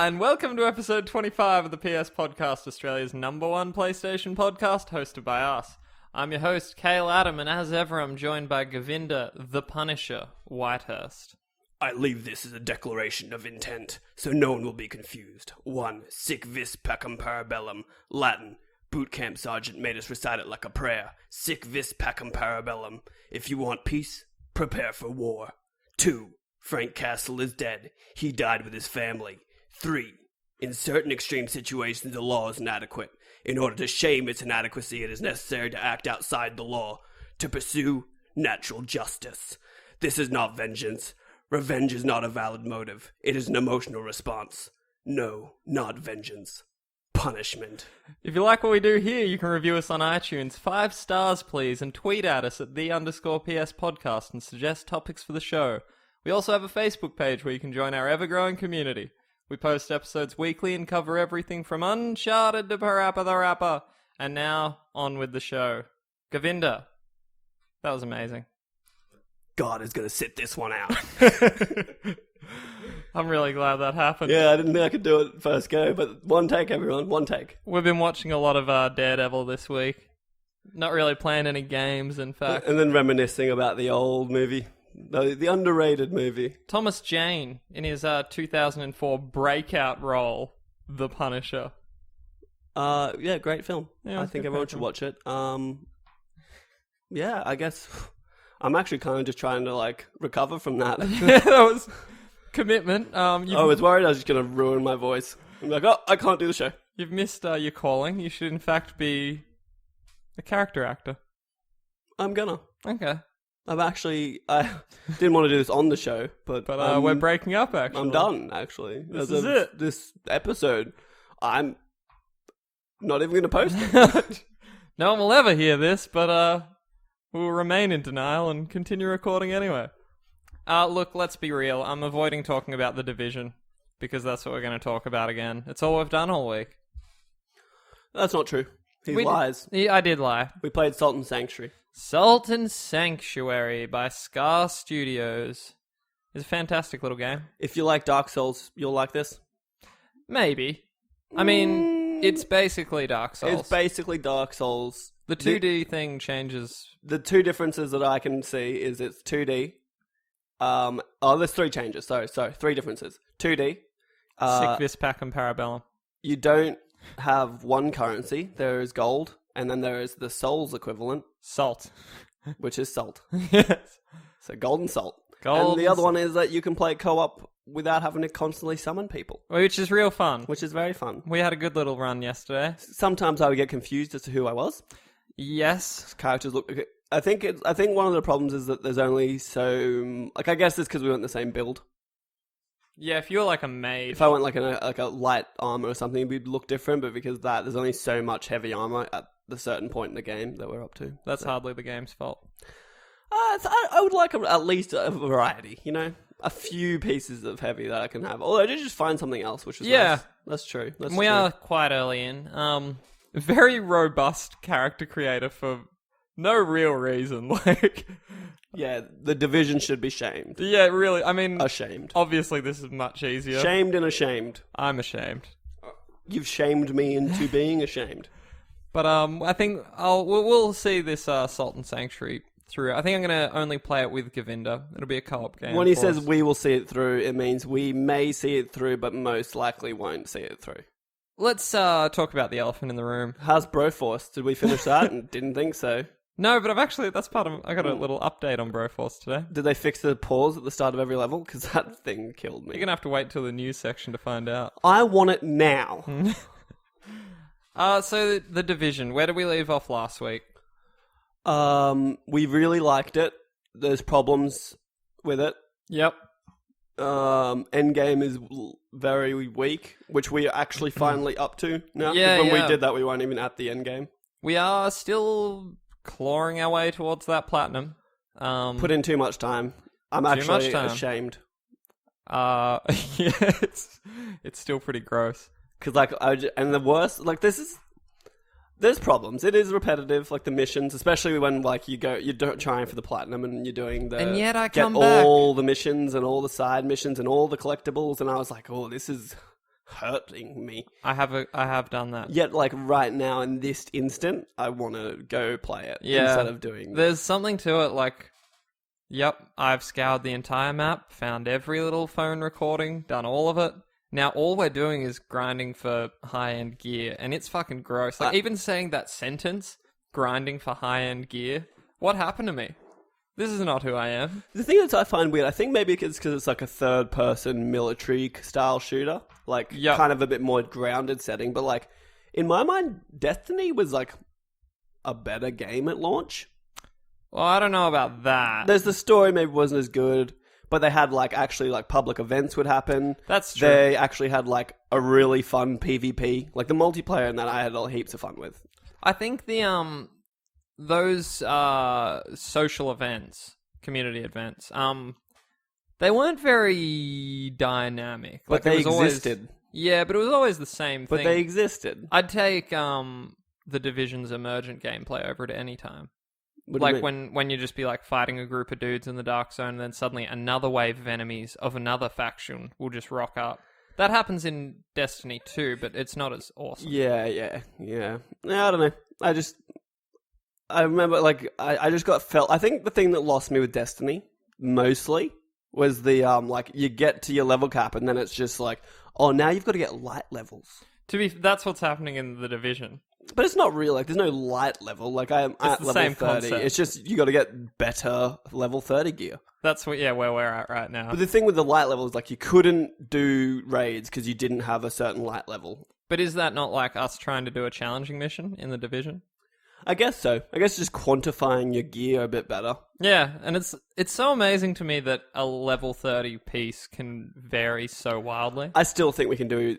And welcome to episode 25 of the PS Podcast, Australia's #1 PlayStation podcast, hosted by us. I'm your host, Cale Adam, and as ever, I'm joined by Govinda, the Punisher, Whitehurst. I leave this as a declaration of intent, so no one will be confused. 1. Sic vis pacem parabellum. Latin. Boot camp sergeant made us recite it like a prayer. Sic vis pacem parabellum. If you want peace, prepare for war. 2. Frank Castle is dead. He died with his family. 3. In certain extreme situations, the law is inadequate. In order to shame its inadequacy, it is necessary to act outside the law, to pursue natural justice. This is not vengeance. Revenge is not a valid motive. It is an emotional response. No, not vengeance. Punishment. If you like what we do here, you can review us on iTunes. 5 stars, please, and tweet at us at @the_PS podcast and suggest topics for the show. We also have a Facebook page where you can join our ever-growing community. We post episodes weekly and cover everything from Uncharted to Parappa the Rapper. And now, on with the show. Govinda, that was amazing. God is going to sit this one out. I'm really glad that happened. Yeah, I didn't think I could do it first go, but one take, everyone, one take. We've been watching a lot of Daredevil this week. Not really playing any games, in fact. And then reminiscing about the old movie. The underrated movie. Thomas Jane, in his 2004 breakout role, The Punisher. Yeah, great film. Yeah, I think everyone should watch it. Yeah, I guess I'm actually kind of just trying to, recover from that. Yeah, that was commitment. I was worried I was just going to ruin my voice. I'm like, I can't do the show. You've missed your calling. You should, in fact, be a character actor. I'm gonna. Okay. I didn't want to do this on the show, but we're breaking up, actually. I'm done, actually. This is it. This episode, I'm not even going to post it. No one will ever hear this, but we'll remain in denial and continue recording anyway. Look, let's be real. I'm avoiding talking about The Division, because that's what we're going to talk about again. It's all we've done all week. That's not true. He lies. I did lie. We played Salt and Sanctuary. Salt and Sanctuary by Scar Studios. It's a fantastic little game. If you like Dark Souls, you'll like this. Maybe. I mean, it's basically Dark Souls. It's basically Dark Souls. The 2D thing changes. The two differences that I can see is it's 2D. There's 3 changes. Sorry, 3 differences. 2D. Sic vis pacem parabellum. You don't have one currency. There is gold, and then there is the Souls equivalent. Salt. Which is salt. Yes. So gold and salt. Gold and the other one is that you can play co-op without having to constantly summon people. Which is real fun. Which is very fun. We had a good little run yesterday. Sometimes I would get confused as to who I was. Yes. Characters look... I think one of the problems is that there's only so... I guess it's because we went the same build. Yeah, if you were like a mage... If I went like a light armor or something, it would look different, but because there's only so much heavy armor at the certain point in the game that we're up to. That's hardly the game's fault. I would like at least a variety, a few pieces of heavy that I can have. Although I did just find something else, which is nice. That's true. We are quite early in. Very robust character creator for no real reason. Yeah, The Division should be shamed. Yeah, really. I mean, ashamed. Obviously, this is much easier. Shamed and ashamed. I'm ashamed. You've shamed me into being ashamed. But I think we'll see this Salt and Sanctuary through. I think I'm going to only play it with Govinda. It'll be a co-op game. When he says we will see it through, it means we may see it through, but most likely won't see it through. Let's talk about the elephant in the room. How's Broforce? Did we finish that? Didn't think so. No, but that's part of... I got a little update on Broforce today. Did they fix the pause at the start of every level? Because that thing killed me. You're going to have to wait till the news section to find out. I want it now. So The Division, where did we leave off last week? We really liked it. There's problems with it. Yep. Endgame is very weak, which we are actually finally up to now. Yeah, when we did that, we weren't even at the endgame. We are still clawing our way towards that platinum. Put in too much time. I'm actually ashamed. Yeah, it's still pretty gross. Because and the worst, there's problems. It is repetitive, the missions, especially when you're trying for the platinum and you're doing and yet I get come back. all the missions and all the side missions and all the collectibles, and I was like, oh, this is hurting me. I have done that. Yet, like, right now in this instant, I want to go play it instead of doing... There's something to it, like, yep, I've scoured the entire map, found every little phone recording, done all of it. Now all we're doing is grinding for high-end gear, and it's fucking gross. Like, even saying that sentence, grinding for high-end gear, what happened to me? This is not who I am. The thing that I find weird, I think maybe it's because it's like a third-person military-style shooter. Like, kind of a bit more grounded setting. But, like, in my mind, Destiny was, like, a better game at launch. Well, I don't know about that. There's the story maybe wasn't as good, but they had, like, actually, like, public events would happen. That's true. They actually had, like, a really fun PvP. Like, the multiplayer in that I had heaps of fun with. I think those social events, community events, they weren't very dynamic. But they existed. Yeah, but it was always the same thing. But they existed. I'd take the Division's emergent gameplay over at any time. Like when you just be like fighting a group of dudes in the Dark Zone, and then suddenly another wave of enemies of another faction will just rock up. That happens in Destiny 2, but it's not as awesome. Yeah. I don't know. I remember, like, I just I think the thing that lost me with Destiny, mostly, was the, like, you get to your level cap, and then it's just like, oh, now you've got to get light levels. That's what's happening in the Division. But it's not real, like, there's no light level, like, I'm at level 30. Concept. It's just, you got to get better level 30 gear. That's where we're at right now. But the thing with the light level is, like, you couldn't do raids because you didn't have a certain light level. But is that not like us trying to do a challenging mission in the Division? I guess so. I guess just quantifying your gear a bit better. Yeah, and it's so amazing to me that a level 30 piece can vary so wildly. I still think we can do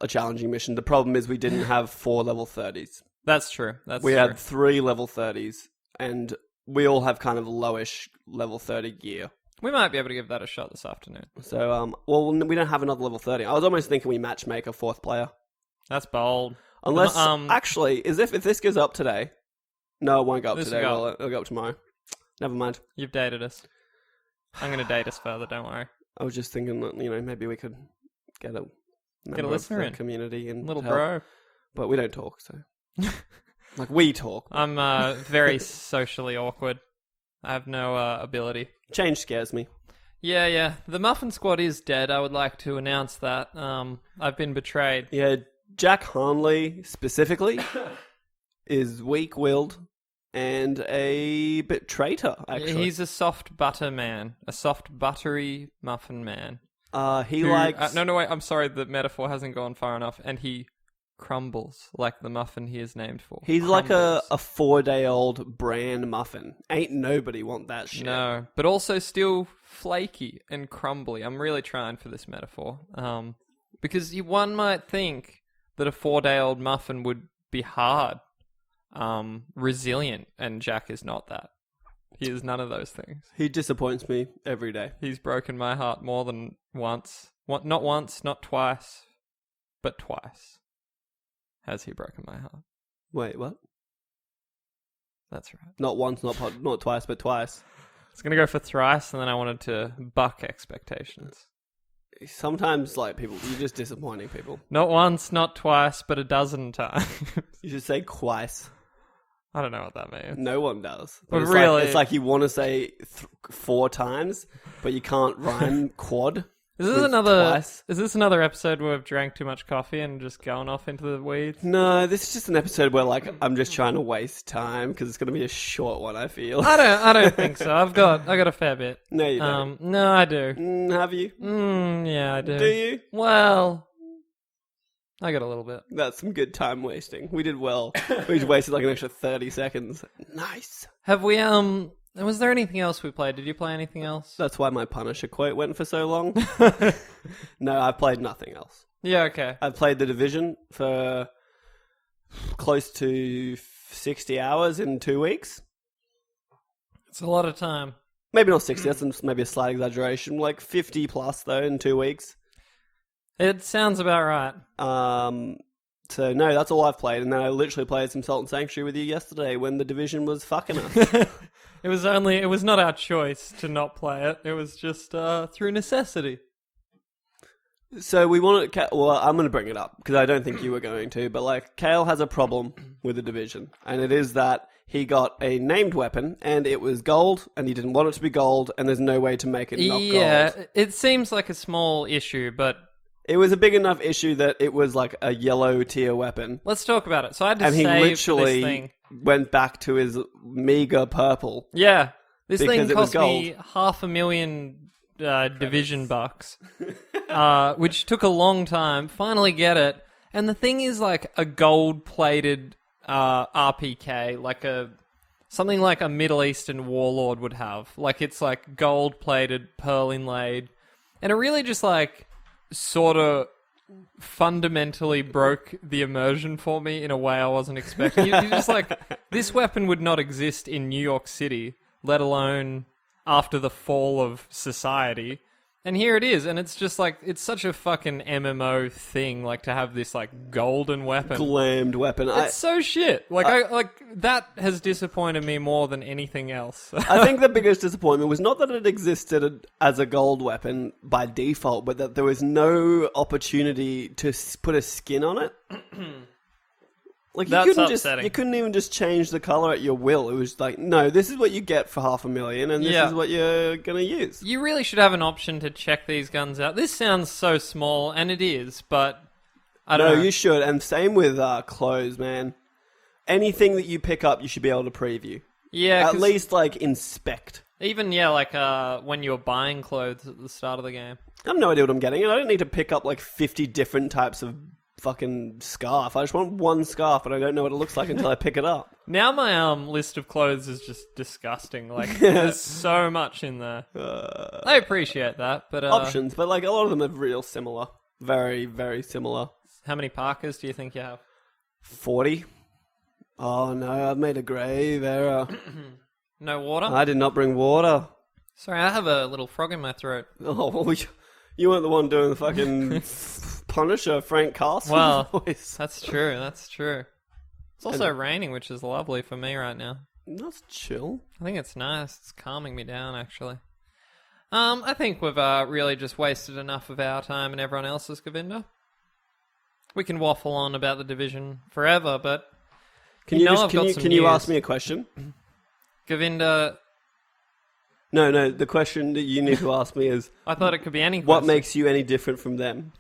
a challenging mission. The problem is we didn't have 4 level 30s. That's true. We had 3 level 30s, and we all have kind of lowish level 30 gear. We might be able to give that a shot this afternoon. So, well, we don't have another level 30. I was almost thinking we matchmake a 4th player. That's bold. Unless, actually, if this goes up today... No, it won't go up today. It'll go up tomorrow. Never mind. You've dated us. I'm going to date us further, don't worry. I was just thinking that, maybe we could get a listener in. Community and little help. Bro. But we don't talk, so... like, we talk. I'm very socially awkward. I have no ability. Change scares me. Yeah. The Muffin Squad is dead. I would like to announce that. I've been betrayed. Yeah, Jack Harnley, specifically, is weak-willed and a bit traitor, actually. He's a soft butter man. A soft, buttery muffin man. He likes... no, wait, I'm sorry, the metaphor hasn't gone far enough. And he crumbles like the muffin he is named for. He's like a 4-day-old bran muffin. Ain't nobody want that shit. No, but also still flaky and crumbly. I'm really trying for this metaphor. Because one might think that a 4-day-old muffin would be hard. Resilient, and Jack is not that. He is none of those things. He disappoints me every day. He's broken my heart more than once. Not once, not twice, but twice has he broken my heart. Wait, what? That's right. Not once, not twice, but twice. I was going to go for thrice, and then I wanted to buck expectations. Sometimes, like, you're just disappointing people. Not once, not twice, but a dozen times. You should say quice. I don't know what that means. No one does. But really... it's like you want to say 4 times, but you can't rhyme quad. Is this another episode where we've drank too much coffee and just going off into the weeds? No, this is just an episode where, like, I'm just trying to waste time because it's going to be a short one, I feel. I don't think so. I got a fair bit. No, you don't. No, I do. Have you? Yeah, I do. Do you? Well, I got a little bit. That's some good time wasting. We did well. We just wasted like an extra 30 seconds. Nice. Have we, was there anything else we played? Did you play anything else? That's why my Punisher quote went for so long. No, I played nothing else. Yeah, okay. I played The Division for close to 60 hours in 2 weeks. It's a lot of time. Maybe not 60, that's maybe a slight exaggeration. Like 50 plus, though, in 2 weeks. It sounds about right. So, no, that's all I've played. And then I literally played some Salt and Sanctuary with you yesterday when The Division was fucking us. It was not our choice to not play it. It was just through necessity. So we want to. Well, I'm going to bring it up because I don't think you were going to. But like, Kale has a problem with the division, and it is that he got a named weapon, and it was gold, and he didn't want it to be gold, and there's no way to make it not gold. It seems like a small issue, but It was a big enough issue that it was like a yellow tier weapon, let's talk about it. So I had to and he save literally this thing. went back to his meager purple. Yeah, this Because thing it was cost me $500,000 division bucks, which took a long time. Finally get it, and the thing is like a gold-plated RPK, like something like a Middle Eastern warlord would have. Like it's like gold-plated, pearl inlaid, and it really just like sort of fundamentally broke the immersion for me in a way I wasn't expecting. You're just like, this weapon would not exist in New York City, let alone after the fall of society. And here it is, and it's just like, it's such a fucking MMO thing, like to have this like golden weapon. Glammed weapon. It's so shit. Like that has disappointed me more than anything else. I think the biggest disappointment was not that it existed as a gold weapon by default, but that there was no opportunity to put a skin on it. Like That's upsetting. You couldn't even just change the color at your will. It was like, no, this is what you get for $500,000, and this is what you're gonna use. You really should have an option to check these guns out. This sounds so small, and it is, but I don't know. No, you should. And same with clothes, man. Anything that you pick up, you should be able to preview. Yeah, At least, like, inspect. even like when you're buying clothes at the start of the game. I have no idea what I'm getting, and I don't need to pick up, like, 50 different types of fucking scarf. I just want one scarf, and I don't know what it looks like until I pick it up. Now my list of clothes is just disgusting. Like there's so much in there. I appreciate that, but Options, but like a lot of them are real similar. Very, very similar. how many Parkers do you think you have? 40. Oh no, I've made a grave error. No water? I did not bring water. Sorry, I have a little frog in my throat. Oh, well, you weren't the one doing the fucking Punisher Frank Castle Well, voice. That's true. That's true. It's also raining, which is lovely for me right now. That's chill. I think it's nice. It's calming me down, actually. I think we've really just wasted enough of our time and everyone else's, Govinda. We can waffle on about the division forever, but Can you ask me a question? Govinda, No, the question that you need to ask me is, I thought it could be any what question. makes you any different from them?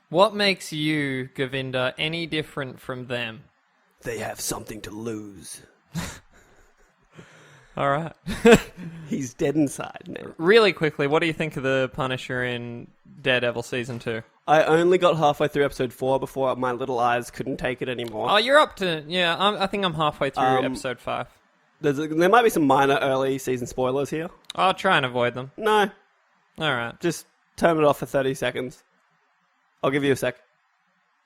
What makes you, Govinda, any different from them? They have something to lose. All right. He's dead inside, man. Really quickly, what do you think of the Punisher in Daredevil Season 2? I only got halfway through episode 4 before my little eyes couldn't take it anymore. Oh, you're up to... Yeah, I think I'm halfway through episode 5. There might be some minor early season spoilers here. I'll try and avoid them. No, All right. just turn it off for 30 seconds. I'll give you a sec.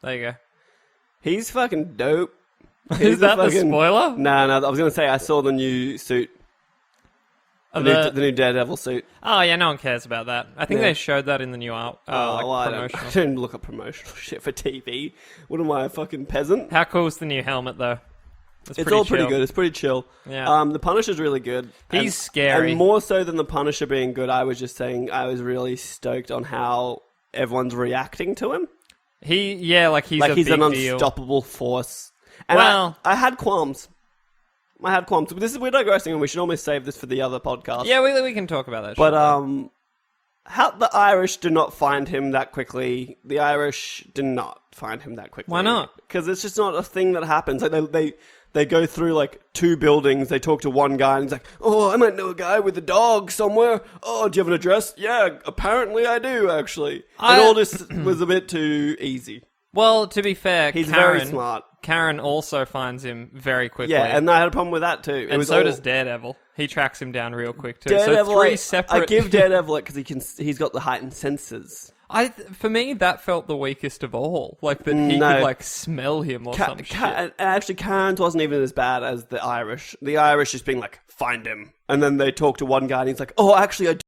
There you go. He's fucking dope. Is that the spoiler? No, I was going to say I saw the new suit. The new Daredevil suit. Oh, yeah, no one cares about that. I think they showed that in the new promotional. I don't look up promotional shit for TV. What am I, a fucking peasant? How cool is the new helmet, though? It's all pretty good. It's pretty chill. Yeah. The Punisher's really good. He's scary. And more so than the Punisher being good, I was just saying I was really stoked on how everyone's reacting to him. He's He's a big an deal. unstoppable force. And Well- I had qualms. We're digressing, and we should almost save this for the other podcast. Yeah, we can talk about that. But shortly. how the Irish did not find him that quickly. The Irish did not find him that quickly. Why not? Because it's just not a thing that happens. Like they go through like 2 buildings. They talk to one guy, and he's like, "Oh, I might know a guy with a dog somewhere. Oh, do you have an address? Yeah, apparently I do. Actually, and all this was a bit too easy. Well, to be fair, He's Karen, very smart. Karen also finds him very quickly. Yeah, and I had a problem with that too. And so does Daredevil. He tracks him down real quick too. Daredevil. So 3 separate. I give Daredevil it because he's got the heightened senses. For me, that felt the weakest of all. Like that he No. could like smell him or some shit. And actually, Karen's wasn't even as bad as the Irish. The Irish just being like, "Find him," and then they talk to one guy, and he's like, "Oh, actually, I